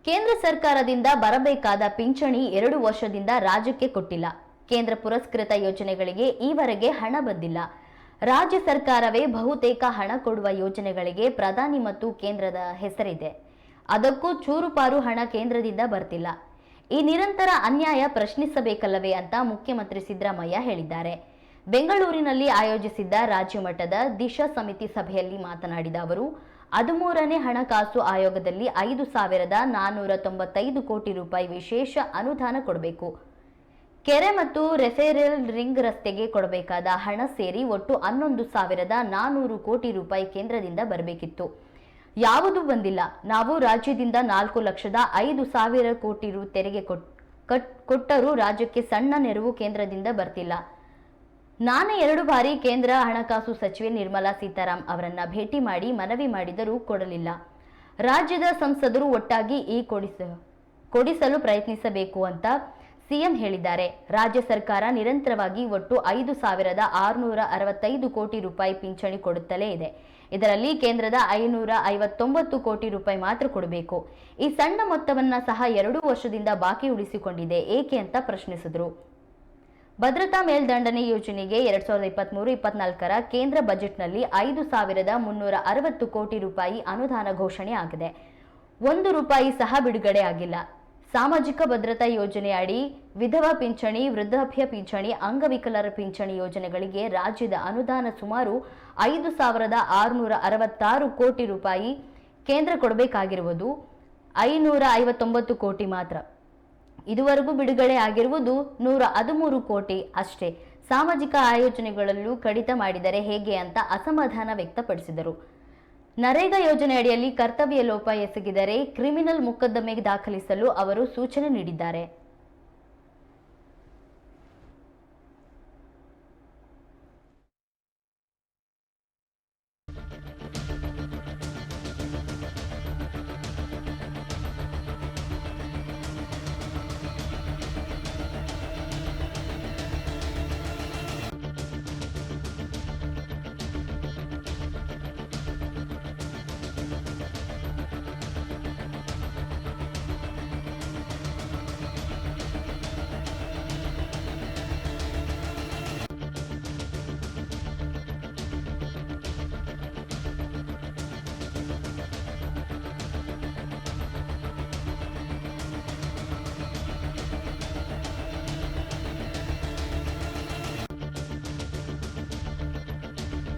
ಕೇಂದ್ರ ಸರ್ಕಾರದಿಂದ ಬರಬೇಕಾದ ಪಿಂಚಣಿ 2 ವರ್ಷದಿಂದ ರಾಜ್ಯಕ್ಕೆ ಕೊಟ್ಟಿಲ್ಲ. ಕೇಂದ್ರ ಪುರಸ್ಕೃತ ಯೋಜನೆಗಳಿಗೆ ಈವರೆಗೆ ಹಣ ಬಂದಿಲ್ಲ. ರಾಜ್ಯ ಸರ್ಕಾರವೇ ಬಹುತೇಕ ಹಣ ಕೊಡುವ ಯೋಜನೆಗಳಿಗೆ ಪ್ರಧಾನಿ ಮತ್ತು ಕೇಂದ್ರದ ಹೆಸರಿದೆ. ಅದಕ್ಕೂ ಚೂರುಪಾರು ಹಣ ಕೇಂದ್ರದಿಂದ ಬರ್ತಿಲ್ಲ. ಈ ನಿರಂತರ ಅನ್ಯಾಯ ಪ್ರಶ್ನಿಸಬೇಕಲ್ಲವೇ ಅಂತ ಮುಖ್ಯಮಂತ್ರಿ ಸಿದ್ದರಾಮಯ್ಯ ಹೇಳಿದ್ದಾರೆ. ಬೆಂಗಳೂರಿನಲ್ಲಿ ಆಯೋಜಿಸಿದ್ದ ರಾಜ್ಯ ಮಟ್ಟದ ದಿಶಾ ಸಮಿತಿ ಸಭೆಯಲ್ಲಿ ಮಾತನಾಡಿದ ಅವರು, 13ನೇ ಹಣಕಾಸು ಆಯೋಗದಲ್ಲಿ 5,495 ಕೋಟಿ ರೂಪಾಯಿ ವಿಶೇಷ ಅನುದಾನ ಕೊಡಬೇಕು. ಕೆರೆ ಮತ್ತು ರೆಫೇರಲ್ ರಿಂಗ್ ರಸ್ತೆಗೆ ಕೊಡಬೇಕಾದ ಹಣ ಸೇರಿ ಒಟ್ಟು 11,400 ಕೋಟಿ ರೂಪಾಯಿ ಕೇಂದ್ರದಿಂದ ಬರಬೇಕಿತ್ತು. ಯಾವುದೂ ಬಂದಿಲ್ಲ. ನಾವು ರಾಜ್ಯದಿಂದ 4,05,000 ಕೋಟಿ ರು ತೆರಿಗೆ ಕೊಟ್ಟರೂ ರಾಜ್ಯಕ್ಕೆ ಸಣ್ಣ ನೆರವು ಕೇಂದ್ರದಿಂದ ಬರ್ತಿಲ್ಲ. ನಾನೇ 2 ಬಾರಿ ಕೇಂದ್ರ ಹಣಕಾಸು ಸಚಿವೆ ನಿರ್ಮಲಾ ಸೀತಾರಾಮ್ ಅವರನ್ನ ಭೇಟಿ ಮಾಡಿ ಮನವಿ ಮಾಡಿದರೂ ಕೊಡಲಿಲ್ಲ. ರಾಜ್ಯದ ಸಂಸದರು ಒಟ್ಟಾಗಿ ಈ ಕೊಡಿಸಲು ಪ್ರಯತ್ನಿಸಬೇಕು ಅಂತ ಸಿಎಂ ಹೇಳಿದ್ದಾರೆ. ರಾಜ್ಯ ಸರ್ಕಾರ ನಿರಂತರವಾಗಿ ಒಟ್ಟು 5,665 ಕೋಟಿ ರೂಪಾಯಿ ಪಿಂಚಣಿ ಕೊಡುತ್ತಲೇ ಇದೆ. ಇದರಲ್ಲಿ ಕೇಂದ್ರದ 559 ಕೋಟಿ ರೂಪಾಯಿ ಮಾತ್ರ ಕೊಡಬೇಕು. ಈ ಸಣ್ಣ ಮೊತ್ತವನ್ನ ಸಹ 2 ವರ್ಷದಿಂದ ಬಾಕಿ ಉಳಿಸಿಕೊಂಡಿದೆ ಏಕೆ ಅಂತ ಪ್ರಶ್ನಿಸಿದರು. ಭದ್ರತಾ ಮೇಲ್ದಂಡನೆ ಯೋಜನೆಗೆ 2023-24ರ ಕೇಂದ್ರ ಬಜೆಟ್ನಲ್ಲಿ 5,360 ಕೋಟಿ ರೂಪಾಯಿ ಅನುದಾನ ಘೋಷಣೆ ಆಗಿದೆ. 1 ರೂಪಾಯಿ ಸಹ ಬಿಡುಗಡೆ ಆಗಿಲ್ಲ. ಸಾಮಾಜಿಕ ಭದ್ರತಾ ಯೋಜನೆ ಅಡಿ ವಿಧವಾ ಪಿಂಚಣಿ, ವೃದ್ಧಾಪ್ಯ ಪಿಂಚಣಿ, ಅಂಗವಿಕಲರ ಪಿಂಚಣಿ ಯೋಜನೆಗಳಿಗೆ ರಾಜ್ಯದ ಅನುದಾನ ಸುಮಾರು 5,666 ಕೋಟಿ ರೂಪಾಯಿ. ಕೇಂದ್ರ ಕೊಡಬೇಕಾಗಿರುವುದು 559 ಕೋಟಿ ಮಾತ್ರ. ಇದುವರೆಗೂ ಬಿಡುಗಡೆ ಆಗಿರುವುದು 113 ಕೋಟಿ ಅಷ್ಟೇ. ಸಾಮಾಜಿಕ ಆಯೋಜನೆಗಳಲ್ಲೂ ಕಡಿತ ಮಾಡಿದರೆ ಹೇಗೆ ಅಂತ ಅಸಮಾಧಾನ ವ್ಯಕ್ತಪಡಿಸಿದರು. ನರೇಗಾ ಯೋಜನೆ ಅಡಿಯಲ್ಲಿ ಕರ್ತವ್ಯ ಲೋಪ ಎಸಗಿದರೆ ಕ್ರಿಮಿನಲ್ ಮೊಕದ್ದಮೆ ದಾಖಲಿಸಲು ಅವರು ಸೂಚನೆ ನೀಡಿದ್ದಾರೆ.